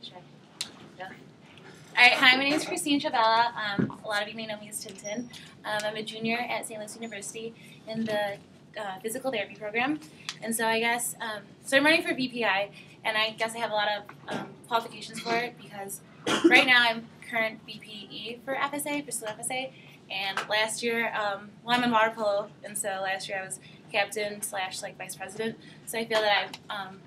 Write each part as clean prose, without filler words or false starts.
Sure. Yeah. All right, hi, my name is Christina Trovela. A lot of you may know me as Tintin. I'm a junior at St. Louis University in the physical therapy program. And so I guess, so I'm running for VPI, and I guess I have a lot of qualifications for it because right now I'm current VPE for FSA, for SLU FSA. And last year, well, I'm in water polo, and so last year I was captain / like vice president. So I feel that I'm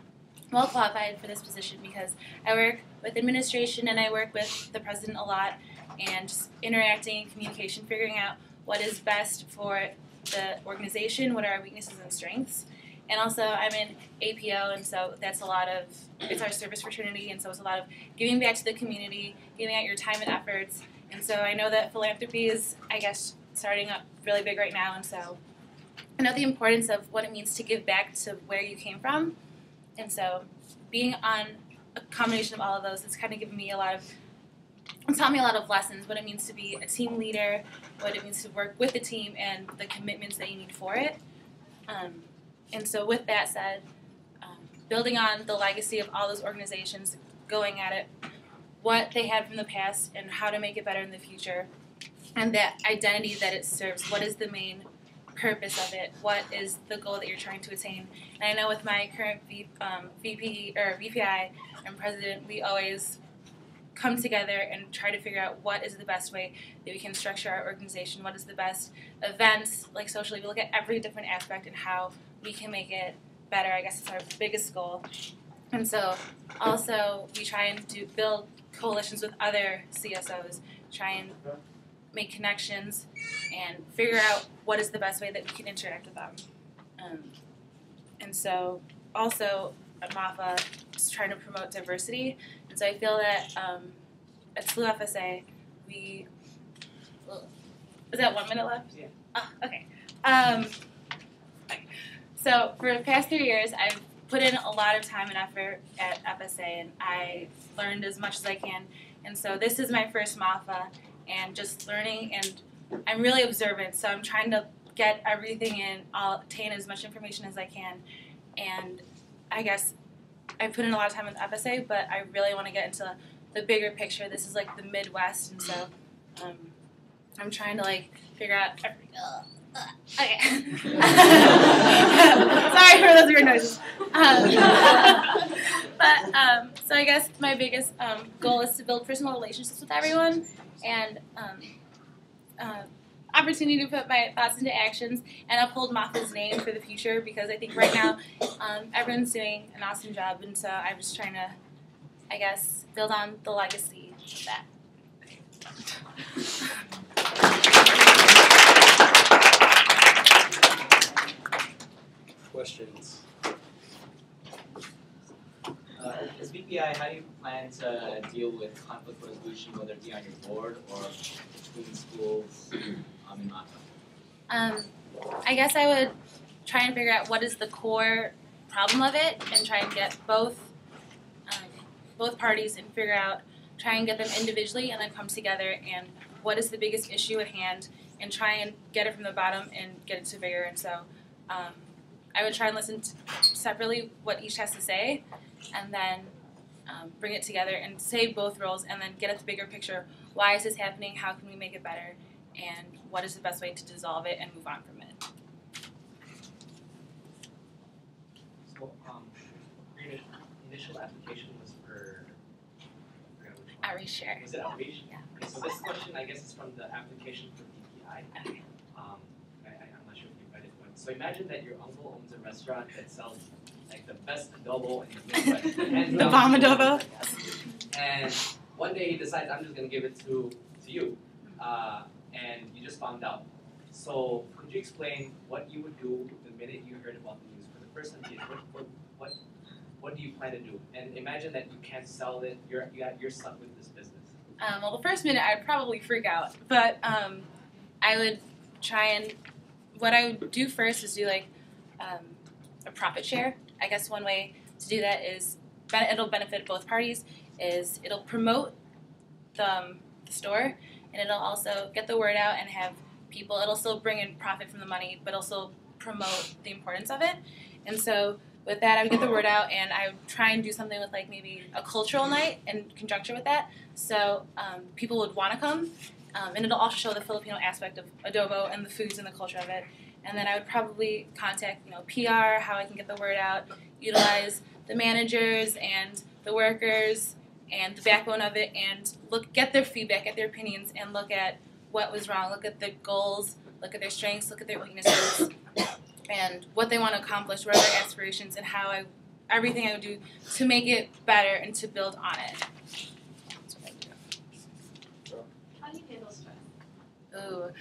well qualified for this position because I work with administration and I work with the president a lot, and just interacting and communication, figuring out what is best for the organization, what are our weaknesses and strengths. And also I'm in APO, and so that's a lot of, it's our service fraternity, and so it's a lot of giving back to the community, giving out your time and efforts. And so I know that philanthropy is, I guess, starting up really big right now, and so I know the importance of what it means to give back to where you came from. And so being on a combination of all of those, it's kind of given me a lot of, it's taught me a lot of lessons, what it means to be a team leader, what it means to work with the team, and the commitments that you need for it. And so with that said, building on the legacy of all those organizations, going at it, what they had from the past and how to make it better in the future, and that identity that it serves, what is the main purpose of it, what is the goal that you're trying to attain. And I know with my current VPI and president, we always come together and try to figure out what is the best way that we can structure our organization, what is the best events, like socially, we look at every different aspect and how we can make it better. I guess it's our biggest goal. And so also we try and build coalitions with other CSOs, try and make connections and figure out what is the best way that we can interact with them. And so also at Mafa is trying to promote diversity. And so I feel that at SLU FSA we, is that 1 minute left? Yeah. Oh, okay. So for the past 3 years I've put in a lot of time and effort at FSA, and I learned as much as I can. And so this is my first Mafa, and just learning, and I'm really observant, so I'm trying to get everything in, I'll obtain as much information as I can. And I guess I put in a lot of time with FSA, but I really want to get into the bigger picture. This is like the Midwest, and so I'm trying to like figure out okay. Sorry for those weird noises. So I guess my biggest goal is to build personal relationships with everyone, and opportunity to put my thoughts into actions and uphold Mafa's name for the future, because I think right now everyone's doing an awesome job, and so I'm just trying to, I guess, build on the legacy of that. Questions? As VPI, how do you plan to deal with conflict resolution, whether it be on your board or between schools in Mafa? I guess I would try and figure out what is the core problem of it, and try and get both parties and figure out, try and get them individually and then come together, and what is the biggest issue at hand, and try and get it from the bottom and get it to bigger. And so I would try and listen separately what each has to say, and then bring it together and say both roles, and then get at the bigger picture. Why is this happening? How can we make it better? And what is the best way to dissolve it and move on from it? So, your initial application was for, Outreach share. Was it outreach? Yeah. Okay, so this question, I guess, is from the application for DPI. Okay. I'm not sure if you read it, but so imagine that your uncle owns a restaurant that sells like the best adobo in the Midwest. The bomb adobo. And one day he decides, I'm just going to give it to you. And you just found out. So could you explain what you would do the minute you heard about the news? For the first time, what do you plan to do? And imagine that you can't sell it. You're stuck with this business. Well, the first minute I'd probably freak out, but I would try and, what I would do first is do like a profit share. I guess one way to do that is, it'll benefit both parties, is it'll promote the store, and it'll also get the word out and have people, it'll still bring in profit from the money, but also promote the importance of it. And so with that, I would get the word out, and I would try and do something with like maybe a cultural night in conjunction with that, so people would want to come, and it'll also show the Filipino aspect of adobo and the foods and the culture of it. And then I would probably contact, PR, how I can get the word out, utilize the managers and the workers and the backbone of it, and get their feedback, get their opinions, and look at what was wrong, look at their goals, look at their strengths, look at their weaknesses, and what they want to accomplish, what are their aspirations, and everything I would do to make it better and to build on it. That's what I would do. How do you handle stress? Ooh,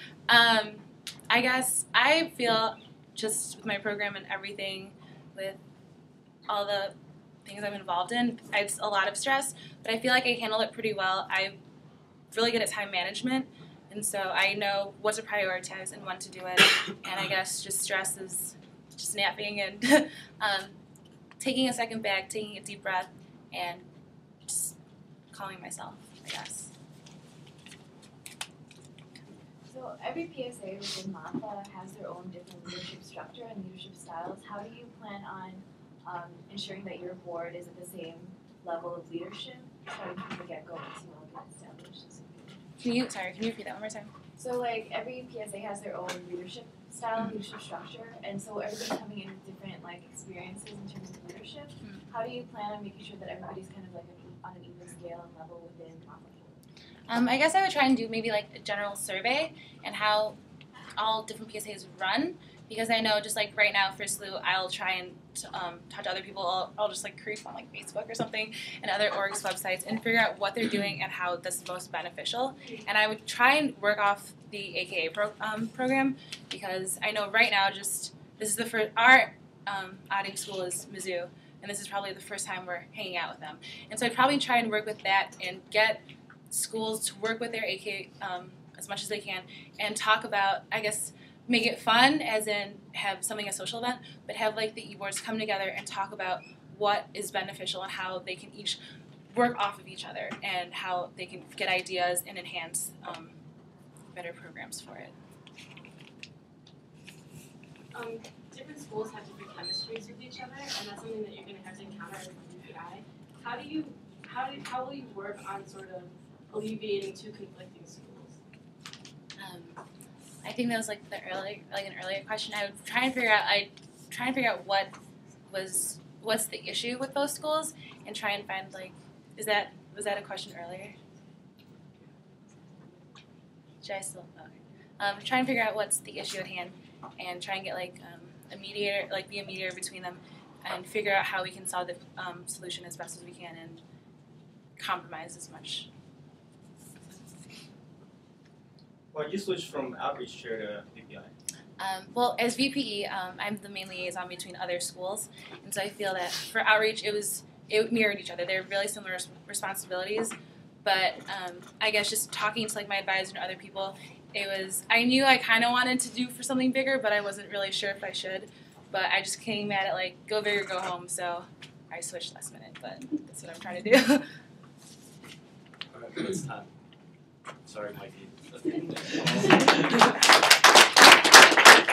I guess I feel just with my program and everything, with all the things I'm involved in, it's a lot of stress, but I feel like I handle it pretty well. I'm really good at time management, and so I know what to prioritize and when to do it. And I guess just stress is just napping and taking a second back, taking a deep breath, and just calming myself, I guess. So every PSA within Mafa has their own different leadership structure and leadership styles. How do you plan on ensuring that your board is at the same level of leadership starting from the get-go once you all get established? Can you repeat that one more time? So like every PSA has their own leadership style and leadership structure, and so everybody's coming in with different like experiences in terms of leadership. How do you plan on making sure that everybody's kind of like on an even scale and level within Mafa? I guess I would try and do maybe like a general survey and how all different PSAs run, because I know just like right now for SLU, I'll try and talk to other people. I'll just like creep on like Facebook or something and other orgs websites and figure out what they're doing and how this is most beneficial. And I would try and work off the AKA program, because I know right now this is the first, our outing school is Mizzou, and this is probably the first time we're hanging out with them. And so I'd probably try and work with that and get schools to work with their AK as much as they can and talk about, I guess, make it fun, as in have something a social event, but have like the e-boards come together and talk about what is beneficial and how they can each work off of each other and how they can get ideas and enhance better programs for it. Different schools have different chemistries with each other, and that's something that you're going to have to encounter with VPI. How will you work on sort of alleviating two conflicting schools? I think that was like an earlier question. I would try and figure out what's the issue with those schools, and try and find like, was that a question earlier? Should I still? Okay. Try and figure out what's the issue at hand, and try and get like a mediator, like be a mediator between them, and figure out how we can solve the solution as best as we can and compromise as much. Well, you switched from outreach chair to VPI. Well, as VPE, I'm the main liaison between other schools, and so I feel that for outreach, it mirrored each other. They're really similar responsibilities, but I guess just talking to like my advisor and other people, I knew I kind of wanted to do for something bigger, but I wasn't really sure if I should. But I just came at it like, go big or go home, so I switched last minute, but that's what I'm trying to do. All right, it's time. Sorry, Mikey.